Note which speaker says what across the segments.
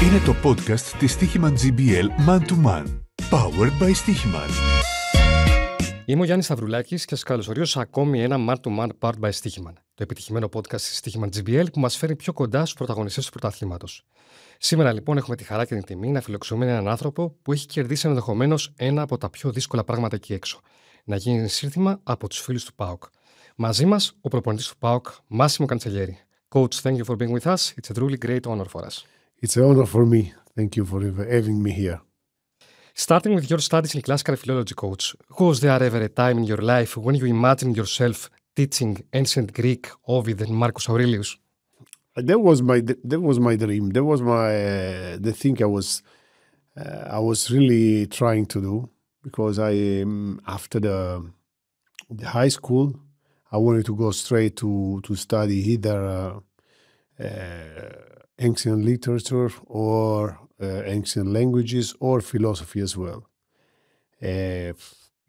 Speaker 1: Είναι το podcast της Stoiximan GBL Man to Man. Powered by Stoiximan.
Speaker 2: Είμαι ο Γιάννης Σταυρουλάκης και σας καλωσορίζω σε ακόμη ένα Man to Man Powered by Stoiximan, το επιτυχημένο podcast της Stoiximan GBL που μας φέρνει πιο κοντά στους πρωταγωνιστές του πρωταθλήματος. Σήμερα λοιπόν έχουμε τη χαρά και την τιμή να φιλοξενούμε έναν άνθρωπο που έχει κερδίσει ενδεχομένως ένα από τα πιο δύσκολα πράγματα εκεί έξω. Να γίνει σύρθημα από τους φίλους του ΠΑΟΚ. Μαζί μας ο προπονητής του ΠΑΟΚ, Μάσιμο Καντσελιέρι. Coach, thank you for being with us. It's a truly great honor for us.
Speaker 3: It's an honor for me. Thank you for having me here.
Speaker 2: Starting with your studies in classical philology, Coach, was there ever a time in your life when you imagined yourself teaching ancient Greek, Ovid and Marcus Aurelius?
Speaker 3: That was my dream. That was the thing I was really trying to do, because after the high school I wanted to go straight to study either ancient literature or ancient languages or philosophy as well.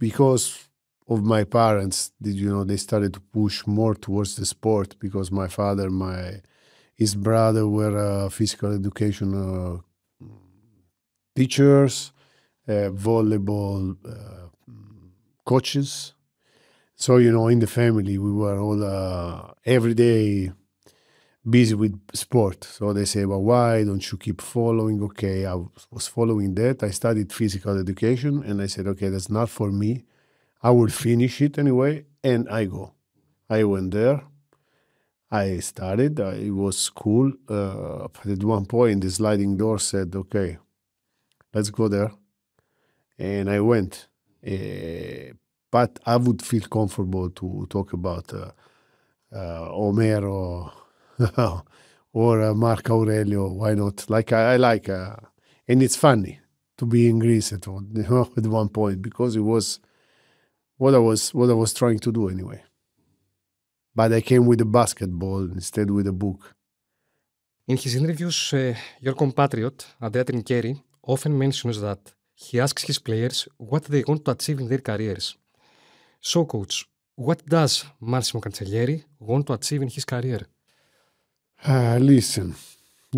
Speaker 3: Because of my parents, they started to push more towards the sport, because my father, his brother were physical education teachers, volleyball coaches. So, in the family, we were all every day busy with sport. So they say, well, why don't you keep following? Okay, I was following that. I studied physical education, and I said, okay, that's not for me. I will finish it anyway, and I go. I went there. I started. It was cool. But at one point, the sliding door said, okay, let's go there. And I went. But I would feel comfortable to talk about Homero or Marco Aurelio. Why not? I like, and it's funny to be in Greece at one point, because it was what I was trying to do anyway. But I came with a basketball instead with a book.
Speaker 2: In his interviews, your compatriot, Andrea Trinchieri, often mentions that he asks his players what they want to achieve in their careers. So, Coach, what does Másimo Canτσελιέρι want to achieve in his career?
Speaker 3: Listen,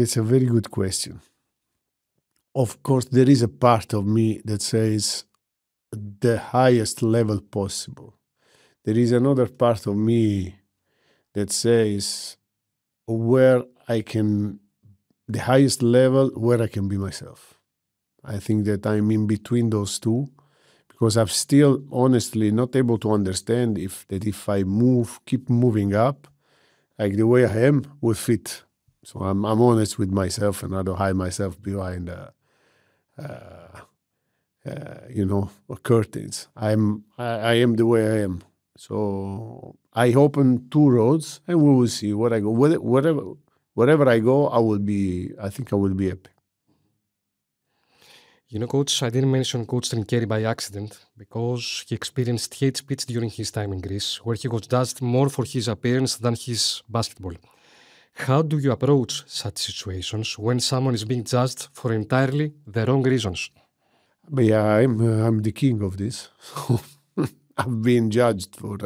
Speaker 3: it's a very good question. Of course, there is a part of me that says the highest level possible. There is another part of me that says the highest level where I can be myself. I think that I'm in between those two, because I'm still honestly not able to understand if I keep moving up, like the way I am would fit. So I'm honest with myself, and I don't hide myself behind curtains. I am the way I am. So I open two roads, and we will see where I go. Wherever I go, I think I will be happy.
Speaker 2: Coach, I didn't mention Coach Trinchieri by accident, because he experienced hate speech during his time in Greece, where he was judged more for his appearance than his basketball. How do you approach such situations when someone is being judged for entirely the wrong reasons?
Speaker 3: But yeah, I'm the king of this. I've been judged for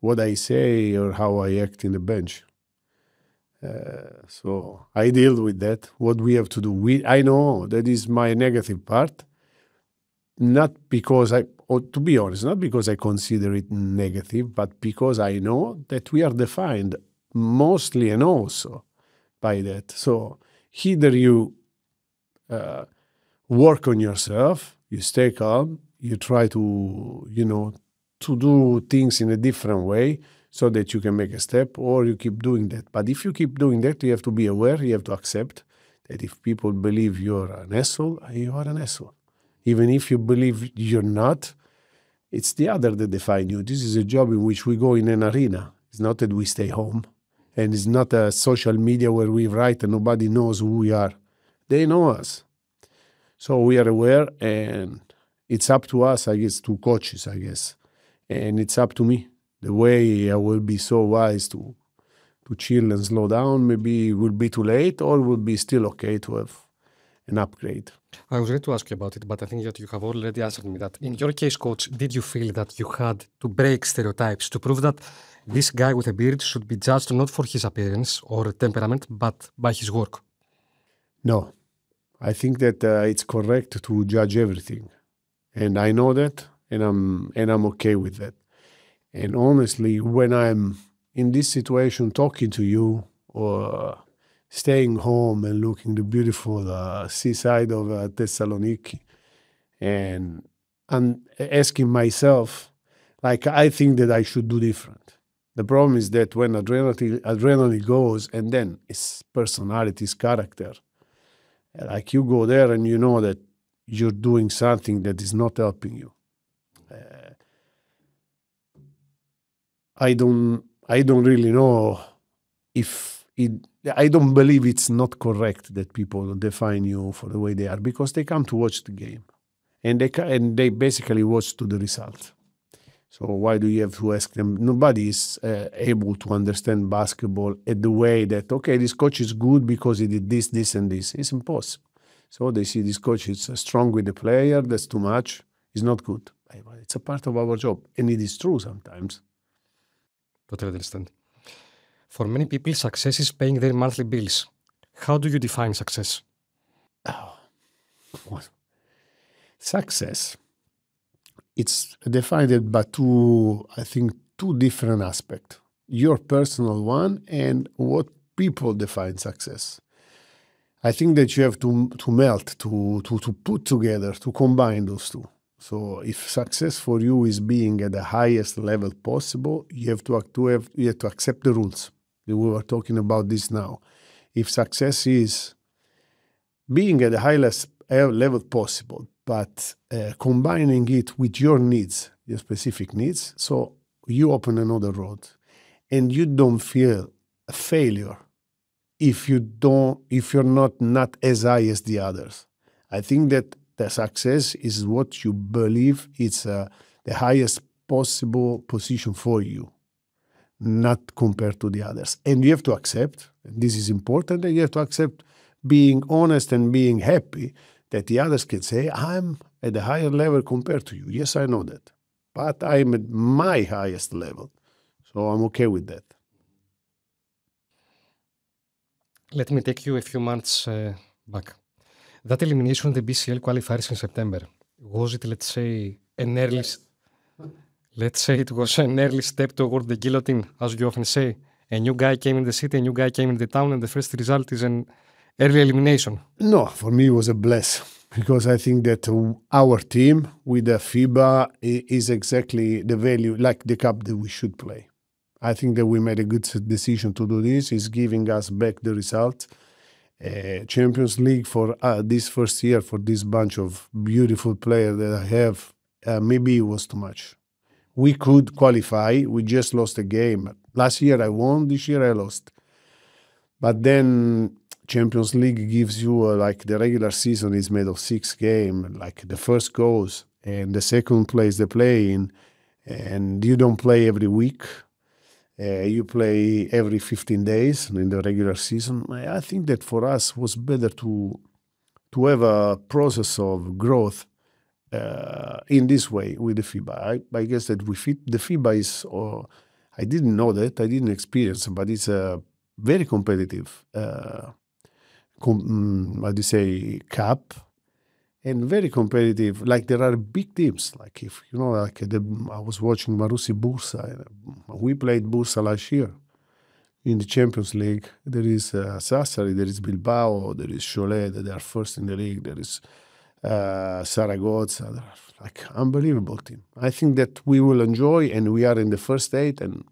Speaker 3: what I say or how I act in the bench. So I deal with that. What we have to do, I know that is my negative part. Not because to be honest, not because I consider it negative, but because I know that we are defined mostly and also by that. So either you work on yourself, you stay calm, you try to do things in a different way, so that you can make a step, or you keep doing that. But if you keep doing that, you have to be aware, you have to accept that if people believe you're an asshole, you are an asshole. Even if you believe you're not, it's the other that define you. This is a job in which we go in an arena. It's not that we stay home. And it's not a social media where we write and nobody knows who we are. They know us. So we are aware, and it's up to us, I guess, to coaches, I guess. And it's up to me. The way I will be so wise to chill and slow down, maybe it will be too late, or will be still okay to have an upgrade.
Speaker 2: I was ready to ask you about it, but I think that you have already answered me that. In your case, Coach, did you feel that you had to break stereotypes to prove that this guy with a beard should be judged not for his appearance or temperament, but by his work?
Speaker 3: No, I think that it's correct to judge everything, and I know that, and I'm okay with that. And honestly, when I'm in this situation, talking to you or staying home and looking the beautiful seaside of Thessaloniki, and asking myself, like, I think that I should do different. The problem is that when adrenaline goes, and then it's personality, it's character. Like you go there and you know that you're doing something that is not helping you. I don't really know if I don't believe it's not correct that people define you for the way they are, because they come to watch the game, and they basically watch to the result. So why do you have to ask them? Nobody is able to understand basketball at the way that, okay, this coach is good because he did this, this, and this. It's impossible. So they see this coach is strong with the player, that's too much, it's not good. It's a part of our job, and it is true sometimes.
Speaker 2: Totally understand. For many people, success is paying their monthly bills. How do you define success?
Speaker 3: Success. It's defined by two different aspects. Your personal one and what people define success. I think that you have to melt, to put together, to combine those two. So if success for you is being at the highest level possible, you have to accept the rules. We were talking about this now. If success is being at the highest level possible, but combining it with your needs, your specific needs, so you open another road, and you don't feel a failure if you're not as high as the others. I think that the success is what you believe it's the highest possible position for you, not compared to the others. And you have to accept, and this is important, and you have to accept being honest and being happy that the others can say, I'm at a higher level compared to you. Yes, I know that. But I'm at my highest level. So I'm okay with that.
Speaker 2: Let me take you a few months back. That elimination in the BCL qualifiers in September, was it, let's say it was an early step toward the guillotine, as you often say? A new guy came in the city, a new guy came in the town, and the first result is an early elimination.
Speaker 3: No, for me it was a bless, because I think that our team with the FIBA is exactly the value, like the cup that we should play. I think that we made a good decision to do this. It's giving us back the result. Champions League for this first year, for this bunch of beautiful players that I have, maybe it was too much. We could qualify. We just lost a game. Last year I won, this year I lost. But then Champions League gives you, like, the regular season is made of 6 games, like the first goes, and the second place they play in, and you don't play every week. You play every 15 days in the regular season. I think that for us was better to have a process of growth in this way with the FIBA. I guess that the FIBA is, I didn't know that, I didn't experience it, but it's a very competitive, cup, and very competitive. Like, there are big teams. Like, if you know, like I was watching Marussi Bursa. We played Bursa last year in the Champions League. There is Sassari, there is Bilbao, there is Cholet, they are first in the league. There is Zaragoza. Like, unbelievable team. I think that we will enjoy, and we are in the first 8, and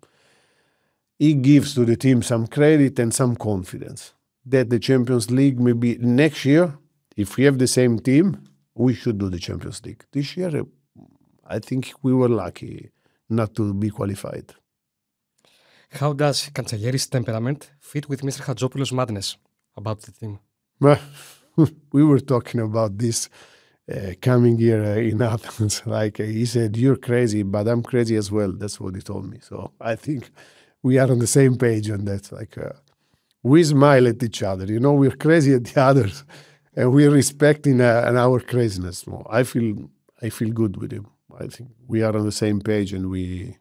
Speaker 3: it gives to the team some credit and some confidence that the Champions League, maybe next year, if we have the same team, we should do the Champions League. This year, I think we were lucky not to be qualified.
Speaker 2: How does Kantselieri's temperament fit with Mr. Hadzopoulos' madness about the team?
Speaker 3: We were talking about this coming here in Athens. Like, he said, you're crazy, but I'm crazy as well. That's what he told me. So I think we are on the same page on that. Like, we smile at each other. You know, we're crazy at the others, and we're respecting our craziness. I feel good with him. I think we are on the same page, and we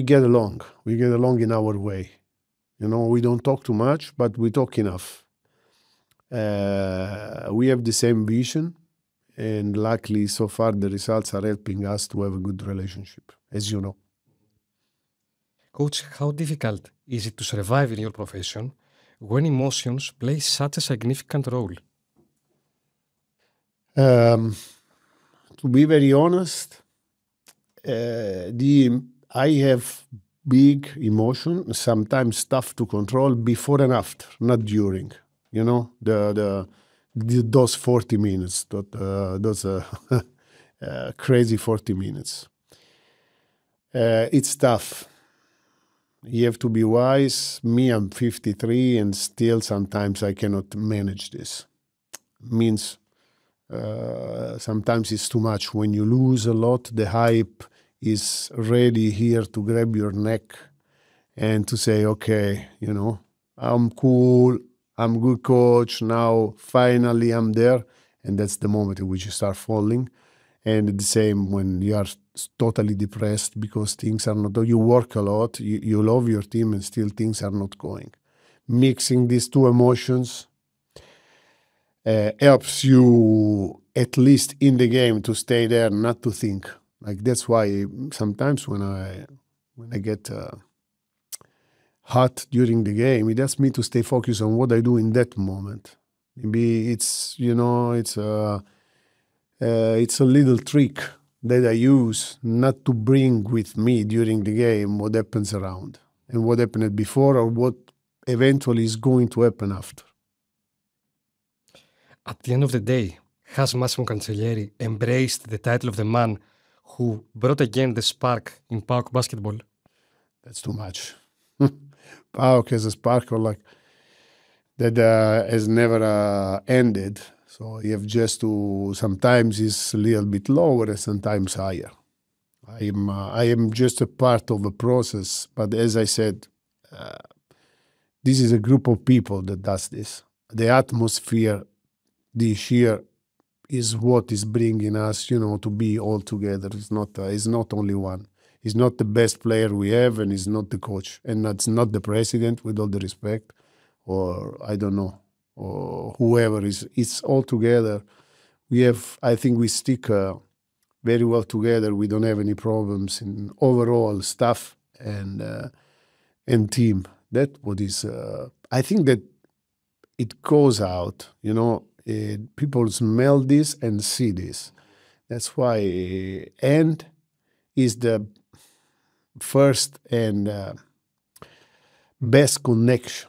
Speaker 3: get along. We get along in our way. You know, we don't talk too much, but we talk enough. We have the same vision, and luckily so far the results are helping us to have a good relationship, as you know.
Speaker 2: Coach, how difficult is it to survive in your profession when emotions play such a significant role?
Speaker 3: To be very honest, I have big emotion, sometimes tough to control before and after, not during. You know, those 40 minutes, those crazy 40 minutes. It's tough. You have to be wise. Me, I'm 53, and still sometimes I cannot manage this. Means sometimes it's too much. When you lose a lot, the hype is ready here to grab your neck and to say, okay, you know, I'm cool, I'm good coach, now finally I'm there. And that's the moment in which you start falling. And the same when you are totally depressed because things are not, you work a lot, you love your team, and still things are not going. Mixing these two emotions helps you, at least in the game, to stay there, not to think. Like, that's why sometimes when I get hot during the game, it helps me to stay focused on what I do in that moment. Maybe it's, you know, it's a little trick that I use not to bring with me during the game what happens around and what happened before or what eventually is going to happen after.
Speaker 2: At the end of the day, has Másimo Canτσελιέρι embraced the title of the man who brought again the spark in PAOK basketball?
Speaker 3: That's too much. PAOK has a sparkle like that has never ended. So you have just to, sometimes it's a little bit lower and sometimes higher. I am just a part of a process, but as I said, this is a group of people that does this. The atmosphere this year is what is bringing us, you know, to be all together. It's not only one. He's not the best player we have, and he's not the coach, and it's not the president, with all the respect, or I don't know, or whoever is. It's all together. We have, I think, we stick very well together. We don't have any problems in overall staff and team. That what is. I think that it goes out. You know, people smell this and see this. That's why and is the first and best connection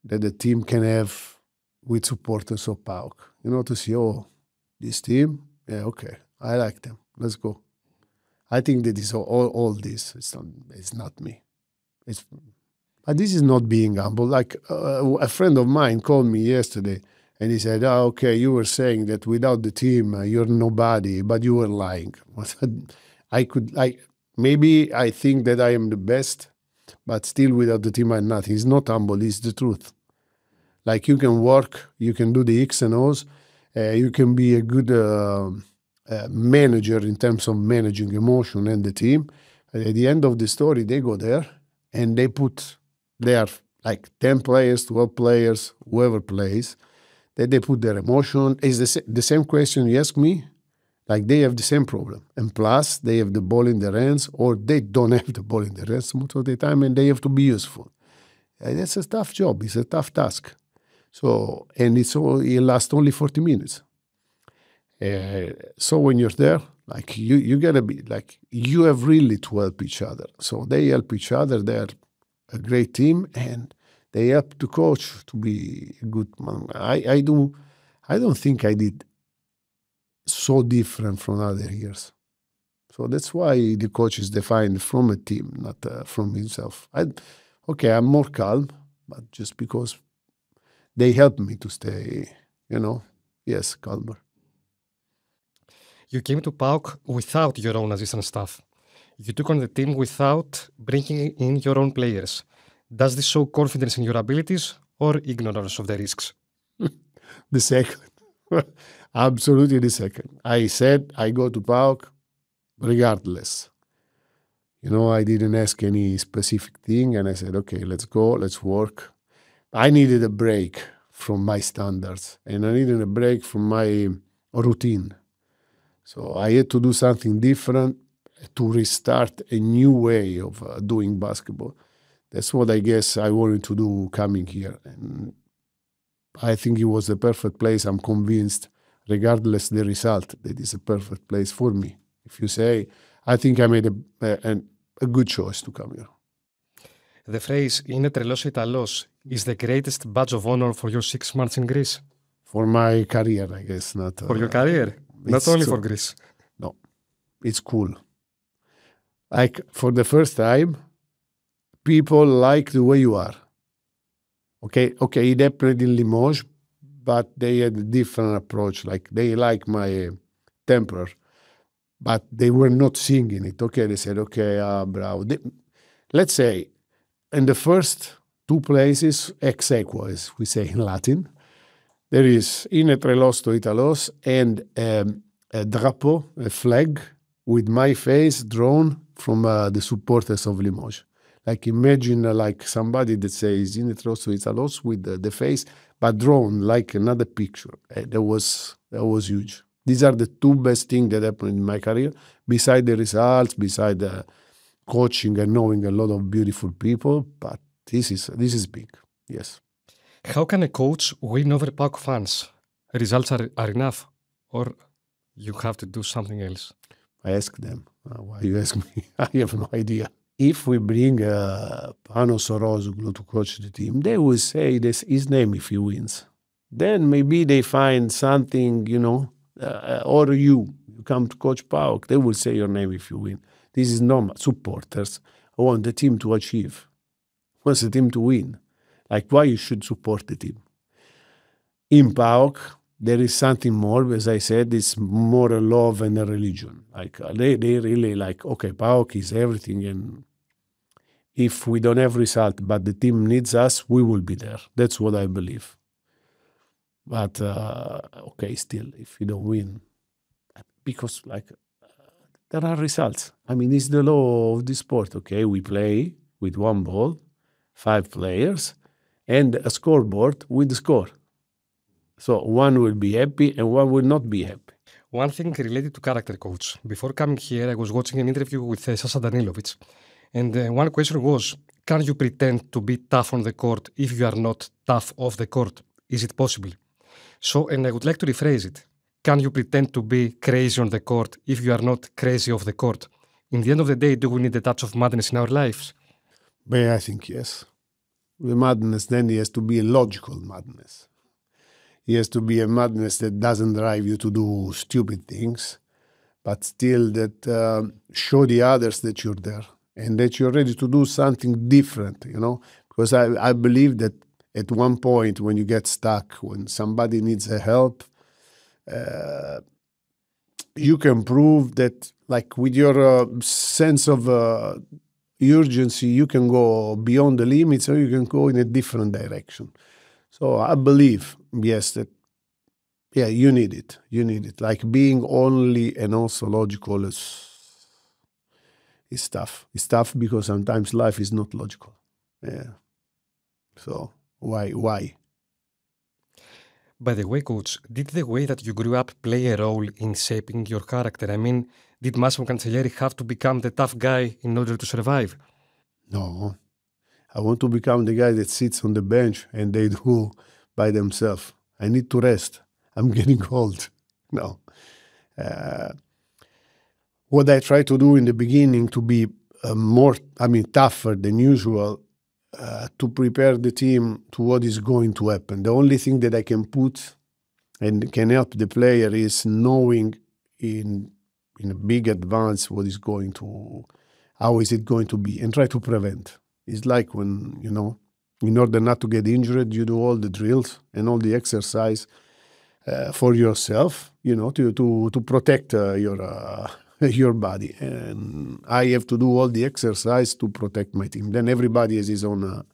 Speaker 3: that the team can have with supporters of PAOK. You know, to see, oh, this team, yeah, okay, I like them. Let's go. I think that is all this. It's not me. But this is not being humble. Like a friend of mine called me yesterday, and he said, "Oh, okay, you were saying that without the team, you're nobody, but you were lying." Maybe I think that I am the best, but still without the team I'm nothing. It's not humble, it's the truth. Like, you can work, you can do the X and O's, you can be a good manager in terms of managing emotion and the team. At the end of the story, they go there and they are like 10 players, 12 players, whoever plays, that they put their emotion. Is the same question you ask me? Like, they have the same problem. And plus, they have the ball in their hands, or they don't have the ball in their hands most of the time, and they have to be useful. And that's a tough job. It's a tough task. So, and it lasts only 40 minutes. So when you're there, like, you gotta be, like, you have really to help each other. So they help each other. They're a great team, and they help the coach to be a good man. I don't think I did so different from other years. So that's why the coach is defined from a team, not from himself. I'm more calm, but just because they help me to stay, calmer.
Speaker 2: You came to PAOK without your own assistant staff. You took on the team without bringing in your own players. Does this show confidence in your abilities or ignorance of the risks?
Speaker 3: The second. Absolutely the second. I said I go to PAOK regardless. I didn't ask any specific thing, and I said, okay, let's go, let's work. I needed a break from my standards, and I needed a break from my routine. So I had to do something different to restart a new way of doing basketball. That's what I guess I wanted to do coming here. And I think it was the perfect place. I'm convinced, regardless the result, that is a perfect place for me. If you say, I think I made a good choice to come here.
Speaker 2: The phrase "Είναι τρελός Ιταλός" is the greatest badge of honor for your 6 months in Greece.
Speaker 3: For my career, I guess, not.
Speaker 2: For your career, not only for Greece.
Speaker 3: No, it's cool. Like, for the first time, people like the way you are. Okay, it happened in Limoges, but they had a different approach. Like, they like my temper, but they were not singing it. Okay, they said, okay, bravo. Let's say, in the first 2 places, ex aequo, as we say in Latin, there is Είναι τρελός Ιταλός and a drapeau, a flag, with my face drawn from the supporters of Limoges. Like, imagine like somebody that says Είναι τρελός Ιταλός with the face, but drawn like another picture. That was huge. These are the 2 best things that happened in my career, beside the results, beside the coaching and knowing a lot of beautiful people. But this is big, yes.
Speaker 2: How can a coach win over PAOK fans? Results are enough, or you have to do something else?
Speaker 3: I ask them. Why you ask me? I have no idea. If we bring Panos Orozoglu to coach the team, they will say this his name if he wins. Then maybe they find something, or you come to coach PAOK, they will say your name if you win. This is normal. Supporters want the team to achieve. Wants the team to win. Like, why you should support the team. In PAOK, there is something more. As I said, it's more a love and a religion. Like, they really like, okay, PAOK is everything, and if we don't have result, but the team needs us, we will be there. That's what I believe. But, okay, still, if you don't win, because, like, there are results. I mean, it's the law of the sport, okay? We play with 1 ball, 5 players, and a scoreboard with the score. So one will be happy and one will not be happy.
Speaker 2: One thing related to character, coach. Before coming here, I was watching an interview with Sasa Danilovic, and one question was, can you pretend to be tough on the court if you are not tough off the court? Is it possible? So, and I would like to rephrase it. Can you pretend to be crazy on the court if you are not crazy off the court? In the end of the day, do we need a touch of madness in our lives?
Speaker 3: But I think yes. The madness then has to be a logical madness. It has to be a madness that doesn't drive you to do stupid things, but still that show the others that you're there and that you're ready to do something different, Because I believe that at one point when you get stuck, when somebody needs help, you can prove that, like, with your sense of urgency, you can go beyond the limits or you can go in a different direction. So I believe, yes, that, yeah, you need it. You need it. Like, being only and also logical is tough. It's tough because sometimes life is not logical. Yeah. So why?
Speaker 2: By the way, coach, did the way that you grew up play a role in shaping your character? I mean, did Másimo Canτσελιέρι have to become the tough guy in order to survive?
Speaker 3: No. I want to become the guy that sits on the bench and they do by themselves. I need to rest. I'm getting old. No. What I try to do in the beginning to be tougher than usual, to prepare the team to what is going to happen. The only thing that I can put and can help the player is knowing in a big advance how is it going to be, and try to prevent. It's like when, in order not to get injured, you do all the drills and all the exercise for yourself, to protect your body. And I have to do all the exercise to protect my team. Then everybody has his own,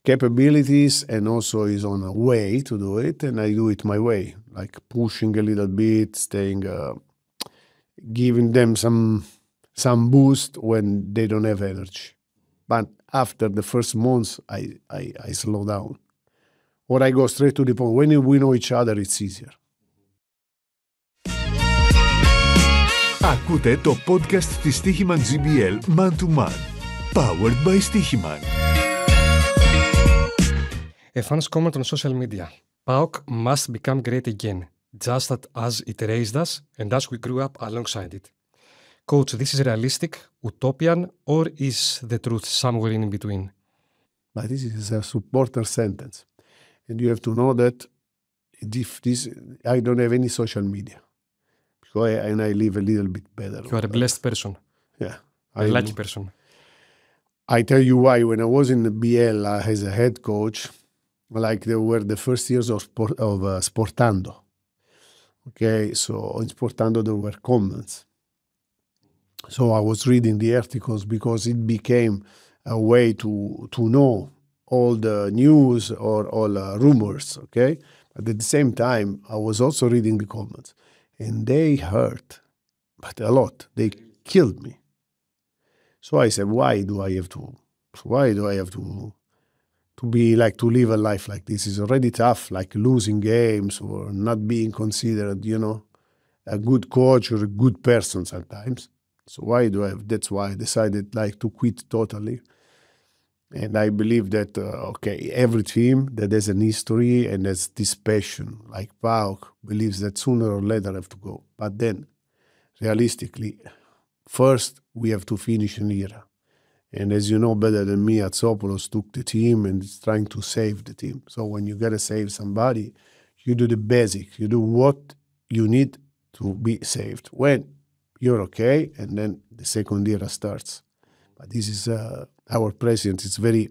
Speaker 3: capabilities and also his own way to do it. And I do it my way, like pushing a little bit, staying, giving them some boost when they don't have energy. But after the first months, I slow down. Or I go straight to the point. When we know each other, it's easier.
Speaker 1: Ακούτε το podcast της Stoiximan GBL Man to Man. Powered by Stoiximan.
Speaker 2: A fan's comment on social media. PAOK must become great again, just as it raised us and as we grew up alongside it. Coach, this is realistic, utopian, or is the truth somewhere in between?
Speaker 3: But this is a supporter sentence. And you have to know that I don't have any social media. And I live a little bit better.
Speaker 2: You are a blessed person.
Speaker 3: Yeah.
Speaker 2: A lucky person.
Speaker 3: I tell you why. When I was in the BL as a head coach, like they were the first years of Sportando. Okay, so in Sportando there were comments. So I was reading the articles because it became a way to know all the news or all rumors, okay? But at the same time, I was also reading the comments. And they hurt, but a lot. They killed me. So I said, why do I have to be like, to live a life like this? It's already tough, like losing games or not being considered, a good coach or a good person sometimes. So that's why I decided like to quit totally. And I believe that, every team that has an history and has this passion, like PAOK, believes that sooner or later I have to go. But then, realistically, first we have to finish an era. And as you know better than me, Atsopoulos took the team and is trying to save the team. So when you got to save somebody, you do the basic. You do what you need to be saved. When you're okay, and then the second era starts. But this is our president is very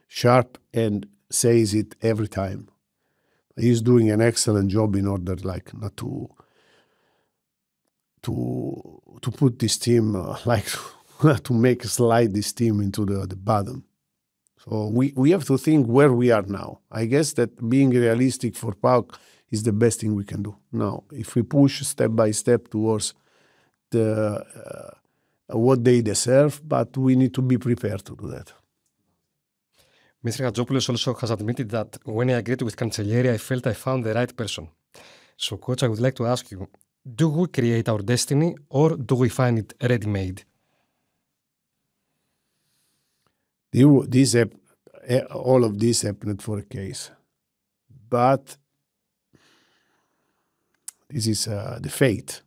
Speaker 3: sharp and says it every time. He's doing an excellent job in order, like, not to put this team to make slide this team into the bottom. So we have to think where we are now. I guess that being realistic for PAOK is the best thing we can do. Now, if we push step by step towards what they deserve, but we need to be prepared to do that.
Speaker 2: Mr. Gatzopoulos also has admitted that when I agreed with Cancellieri, I felt I found the right person. So, Coach, I would like to ask you, do we create our destiny or do we find it ready-made?
Speaker 3: All of this happened for a case. But this is the fate.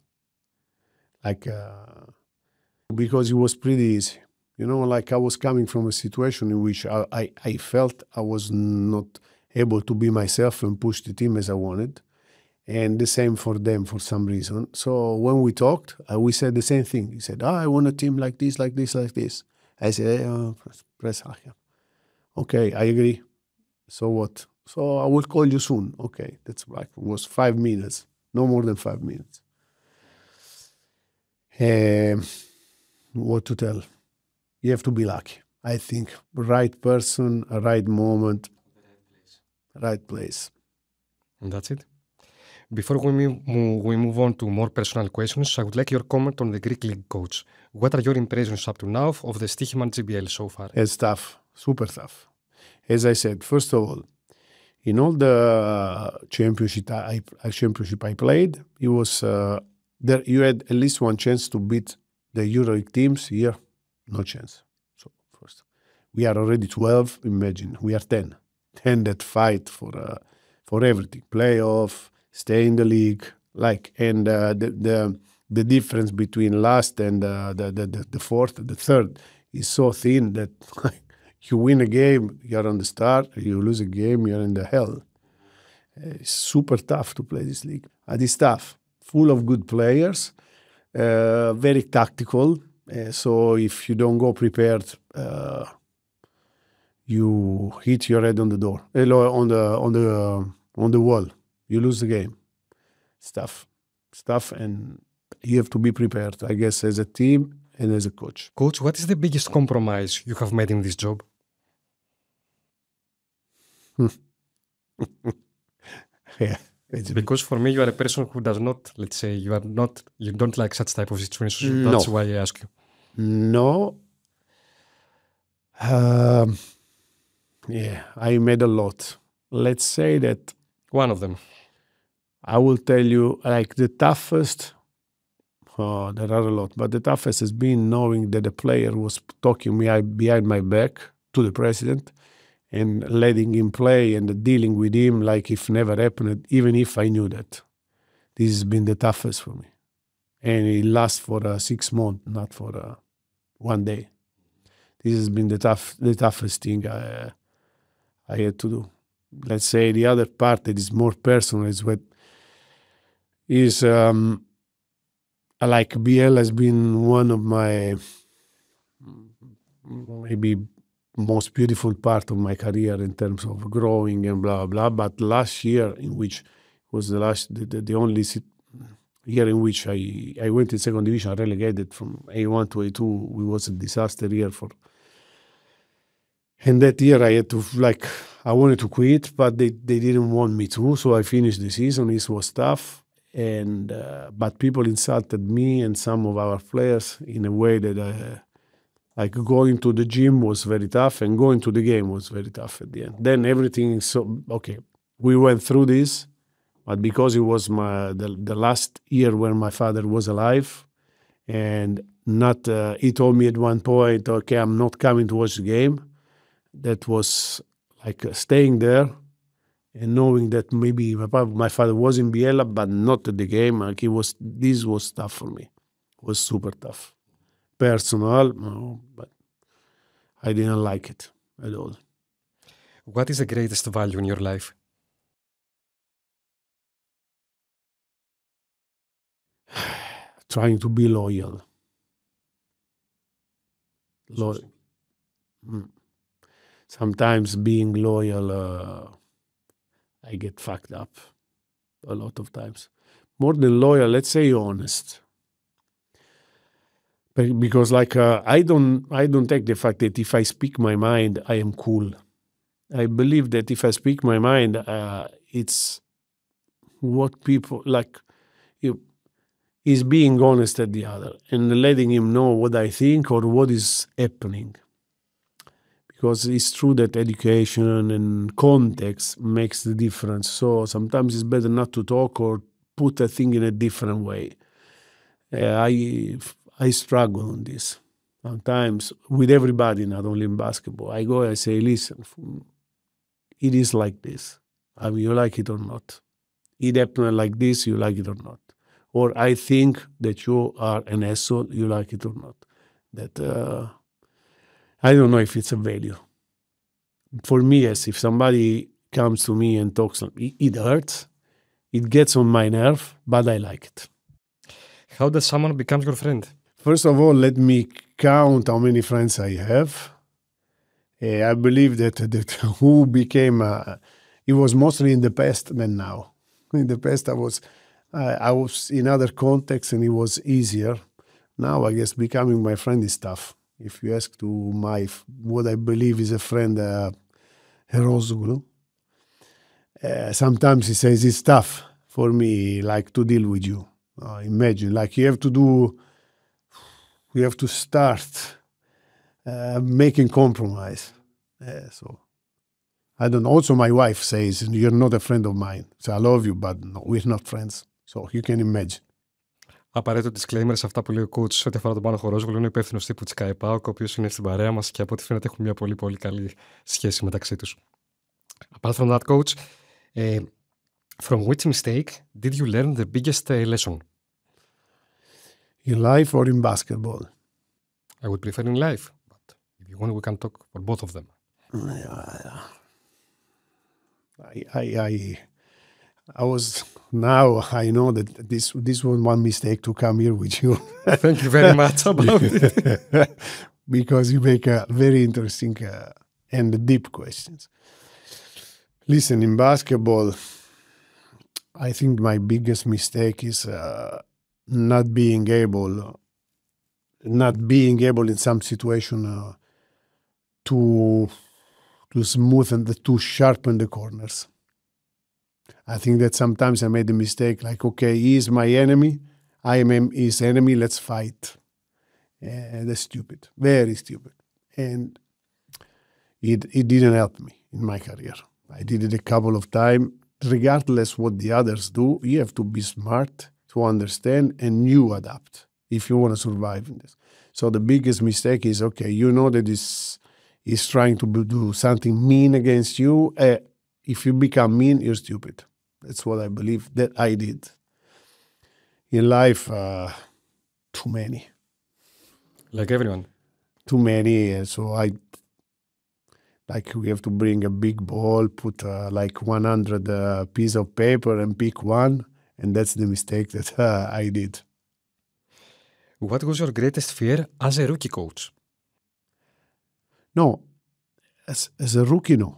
Speaker 3: Because it was pretty easy. Like I was coming from a situation in which I felt I was not able to be myself and push the team as I wanted. And the same for them for some reason. So when we talked, we said the same thing. He said, I want a team like this, like this, like this. I said, press Achim. Okay, I agree. So what? So I will call you soon. Okay, that's like, it was 5 minutes, no more than 5 minutes. What to tell? You have to be lucky. I think right person, right moment, right place.
Speaker 2: And that's it. Before we move on to more personal questions, I would like your comment on the Greek League, Coach. What are your impressions up to now of the Stoiximan GBL so far?
Speaker 3: It's tough, super tough. As I said, first of all, in all the championship I played, it was there. You had at least one chance to beat the EuroLeague teams. Here, no chance. So first, we are already 12. Imagine we are 10. 10 that fight for everything, playoff, stay in the league. And the difference between last and the fourth, the third is so thin that you win a game, you're on the start. You lose a game, you're in the hell. It's super tough to play this league. And it's tough, full of good players, very tactical. So if you don't go prepared, you hit your head on the door, on the wall. You lose the game. It's tough, and you have to be prepared, I guess, as a team and as a coach.
Speaker 2: Coach, what is the biggest compromise you have made in this job?
Speaker 3: Yeah.
Speaker 2: Because for me, you are a person who does not, let's say, you don't like such type of situations.
Speaker 3: No.
Speaker 2: That's why I ask you.
Speaker 3: No. Yeah, I made a lot. Let's say that
Speaker 2: One of them.
Speaker 3: I will tell you, like the toughest, there are a lot, but the toughest has been knowing that the player was talking me behind my back to the president and letting him play and dealing with him like if never happened, even if I knew that. This has been the toughest for me. And it lasts for 6 months, not for 1 day. This has been the toughest thing I had to do. Let's say the other part that is more personal is what is like BL has been one of my maybe most beautiful part of my career in terms of growing and blah blah. But last year, in which was the only year in which I went in second division, relegated from A1 to A2, it was a disaster year for. And that year I had to I wanted to quit, but they didn't want me to, so I finished the season. It was tough, and but people insulted me and some of our players in a way that like going to the gym was very tough, and going to the game was very tough at the end. Then everything is okay. We went through this, but because it was the last year where my father was alive, and not he told me at one point, okay, I'm not coming to watch the game. That was like staying there and knowing that maybe my father was in Biella, but not at the game. Like this was tough for me. It was super tough. Personal, no, but I didn't like it at all.
Speaker 2: What is the greatest value in your life?
Speaker 3: Trying to be loyal. Sometimes being loyal, I get fucked up a lot of times. More than loyal, let's say honest. Because I don't take the fact that if I speak my mind, I am cool. I believe that if I speak my mind, it's what people is being honest at the other and letting him know what I think or what is happening. Because it's true that education and context makes the difference. So sometimes it's better not to talk or put a thing in a different way. I struggle on this sometimes with everybody, not only in basketball. I go and I say, listen, it is like this. I mean, you like it or not. It happened like this, you like it or not. Or I think that you are an asshole, you like it or not. That I don't know if it's a value. For me, yes, if somebody comes to me and talks, it hurts, it gets on my nerve, but I like it.
Speaker 2: How does someone become your friend?
Speaker 3: First of all, let me count how many friends I have. I believe that who became, it was mostly in the past than now. In the past, I was in other contexts and it was easier. Now, I guess becoming my friend is tough. If you ask to what I believe is a friend, Herosuglu, sometimes he says it's tough for me, like to deal with you. Imagine, like you have to start making compromise. So I don't know. Also, my wife says, you're not a friend of mine. So I love you, but no, we're not friends. So you can imagine.
Speaker 2: Απαραίτητο disclaimer σε αυτά που λέει ο coach ό,τι αφορά τον Πάνο Χορόζογλου. Είναι υπεύθυνος τύπου της ΠΑΟΚ, ο οποίος είναι στην παρέα μας και από ό,τι φαίνεται έχουν μια πολύ πολύ καλή σχέση μεταξύ τους. Apart from that, coach, from which mistake did you learn the biggest lesson?
Speaker 3: In life or in basketball?
Speaker 2: I would prefer in life, but if you want, we can talk for both of them.
Speaker 3: Now I know that this was one mistake to come here with you.
Speaker 2: Thank you very much about it.
Speaker 3: Because you make a very interesting and deep questions. Listen, in basketball, I think my biggest mistake is not being able in some situation to smooth and to sharpen the corners. I think that sometimes I made a mistake, like, okay, he is my enemy, I am his enemy, let's fight. That's stupid, very stupid. And it didn't help me in my career. I did it a couple of times. Regardless what the others do, you have to be smart to understand and you adapt if you want to survive in this. So the biggest mistake is, okay, you know that is trying to do something mean against you. If you become mean, you're stupid. That's what I believe that I did. In life, too many.
Speaker 2: Like everyone.
Speaker 3: Too many. So we have to bring a big ball, put like 100 piece of paper and pick one. And that's the mistake that I did.
Speaker 2: What was your greatest fear as a rookie coach?
Speaker 3: No, as a rookie, no.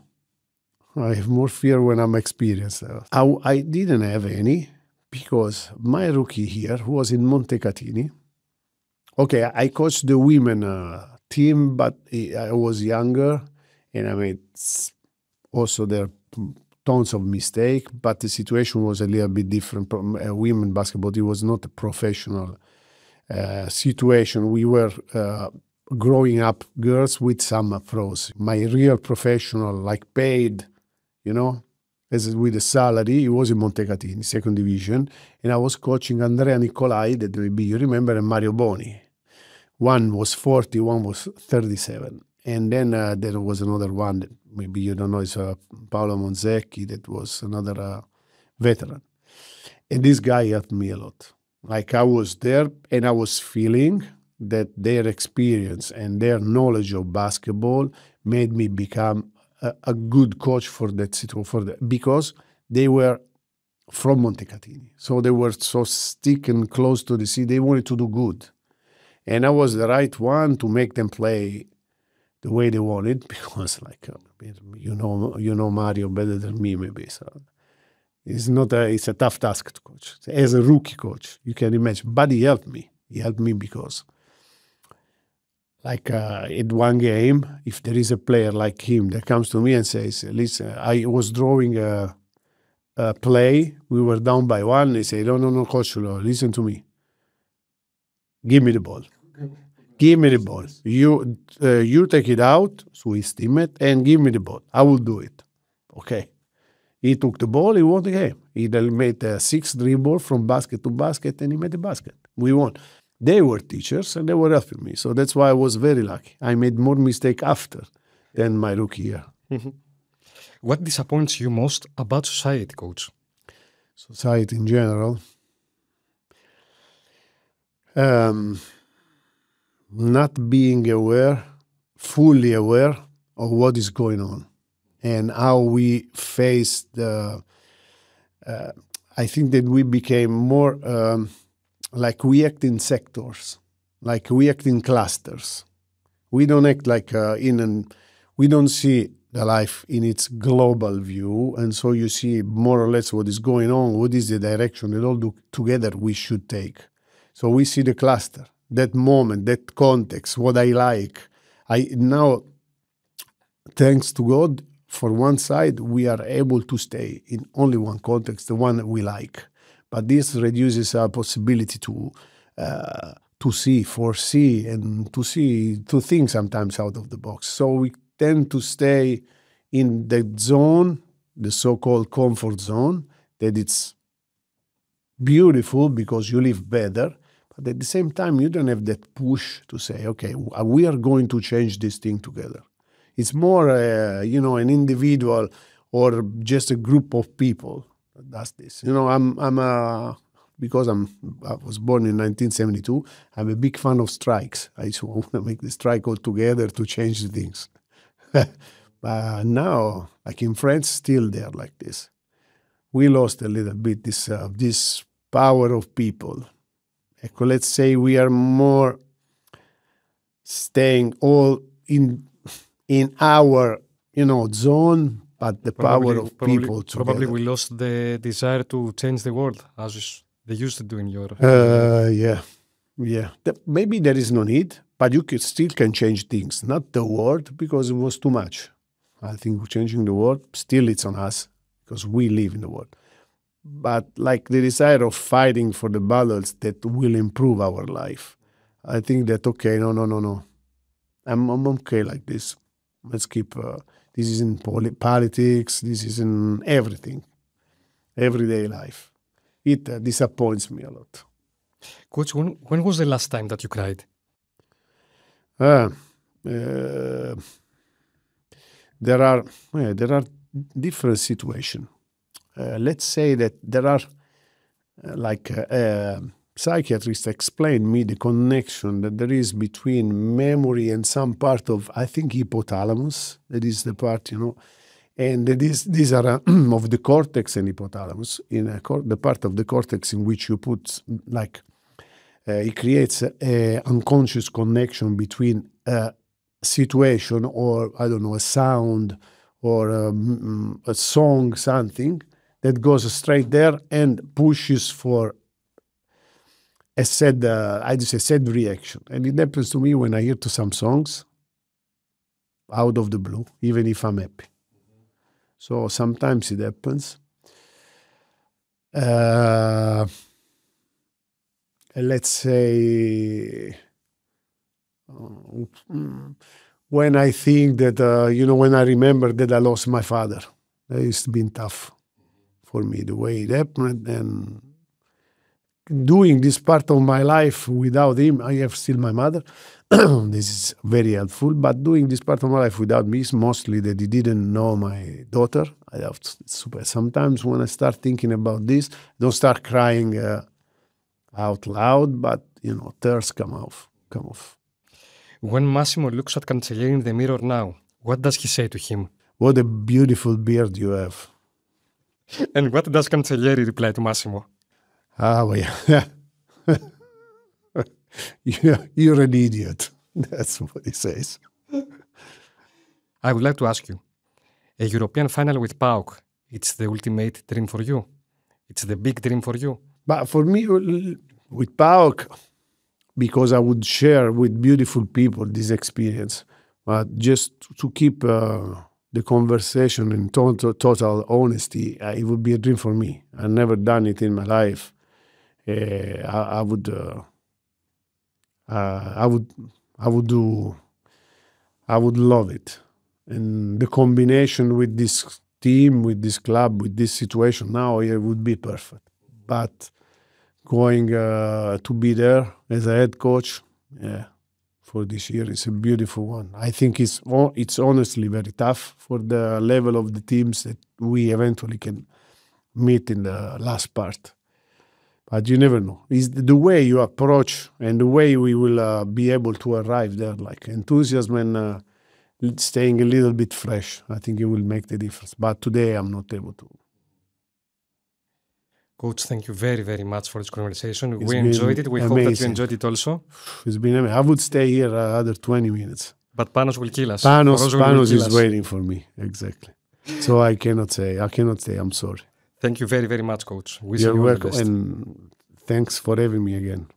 Speaker 3: I have more fear when I'm experienced. I didn't have any because my rookie here was in Montecatini. Okay, I coached the women team, but I was younger and I made also there tons of mistakes, but the situation was a little bit different. Women basketball, it was not a professional situation. We were growing up girls with some pros. My real professional, like paid, as with a salary, it was in Montecatini, second division, and I was coaching Andrea Nicolai, that maybe you remember, and Mario Boni. One was 40, one was 37. And then there was another one that maybe you don't know, it's Paolo Monzecchi, that was another veteran. And this guy helped me a lot. Like I was there and I was feeling that their experience and their knowledge of basketball made me become a good coach for that situation, because they were from Montecatini. So they were so stick and close to the sea. They wanted to do good. And I was the right one to make them play the way they wanted, because you know Mario better than me maybe. So it's a tough task to coach. As a rookie coach, you can imagine. But he helped me. He helped me because in one game, if there is a player like him that comes to me and says, listen, I was drawing a play, we were down by one, they say, no, coach, listen to me. Give me the ball. Give me the ball. You take it out, so his teammate, and give me the ball. I will do it. Okay. He took the ball, he won the game. He made 6 dribbles from basket to basket, and he made the basket. We won. They were teachers, and they were helping me. So that's why I was very lucky. I made more mistakes after than my rookie year.
Speaker 2: Mm-hmm. What disappoints you most about society, coach?
Speaker 3: Society in general? Not being fully aware of what is going on and how we face I think that we became more we act in sectors, we act in clusters. We don't act we don't see the life in its global view, and so you see more or less what is going on, what is the direction that all together we should take. So we see the cluster, that moment, that context, what I like. Now, thanks to God, for one side, we are able to stay in only one context, the one that we like. But this reduces our possibility to foresee, and to think sometimes out of the box. So we tend to stay in the zone, the so-called comfort zone, that it's beautiful because you live better. But at the same time, you don't have that push to say, okay, we are going to change this thing together. It's more, an individual or just a group of people that does this. Because I was born in 1972, I'm a big fan of strikes. I just want to make the strike all together to change things. But now, like in France, still they're like this. We lost a little bit this power of people. Let's say we are more staying all in our zone, but the power of people together.
Speaker 2: Probably we lost the desire to change the world as they used to do in Europe.
Speaker 3: Yeah. Maybe there is no need, but you still can change things. Not the world, because it was too much. I think changing the world, still it's on us, because we live in the world. But the desire of fighting for the battles that will improve our life, I think that, okay, no. I'm okay like this. Let's keep. This is in politics. This is in everything, everyday life. It disappoints me a lot.
Speaker 2: Coach, when was the last time that you cried?
Speaker 3: There are different situations. Let's say that there are psychiatrists explain me the connection that there is between memory and some part of, I think, hypothalamus. That is the part, and these are of the cortex and hypothalamus. In the part of the cortex in which you put, it creates an unconscious connection between a situation or, I don't know, a sound or a song, something that goes straight there and pushes for a sad reaction. And it happens to me when I hear to some songs out of the blue, even if I'm happy. So sometimes it happens. Let's say when I think that, when I remember that I lost my father, it's been tough for me, the way it happened. And doing this part of my life without him, I have still my mother. This is very helpful. But doing this part of my life without me is mostly that he didn't know my daughter. Sometimes when I start thinking about this, I don't start crying out loud, but, tears come off.
Speaker 2: When Massimo looks at Cancellieri in the mirror now, what does he say to him?
Speaker 3: What a beautiful beard you have.
Speaker 2: And what does Cancellieri reply to Massimo?
Speaker 3: Well, yeah. You're an idiot. That's what he says.
Speaker 2: I would like to ask you, a European final with ΠΑΟΚ, it's the ultimate dream for you? It's the big dream for you?
Speaker 3: But for me, with ΠΑΟΚ, because I would share with beautiful people this experience, but just to keep the conversation in total honesty, it would be a dream for me. I've never done it in my life. I would love it. And the combination with this team, with this club, with this situation now, it would be perfect. But going to be there as a head coach, for this year is a beautiful one. I think it's honestly very tough for the level of the teams that we eventually can meet in the last part. But you never know. It's the way you approach and the way we will be able to arrive there, like enthusiasm and staying a little bit fresh. I think it will make the difference. But today I'm not able to.
Speaker 2: Coach, thank you very, very much for this conversation. We enjoyed it. We hope that you enjoyed it also.
Speaker 3: It's been amazing. I would stay here another 20 minutes.
Speaker 2: But Panos will kill us.
Speaker 3: Panos is waiting for me. Exactly. So I cannot say. I'm sorry.
Speaker 2: Thank you very, very much, Coach.
Speaker 3: You're welcome. And thanks for having me again.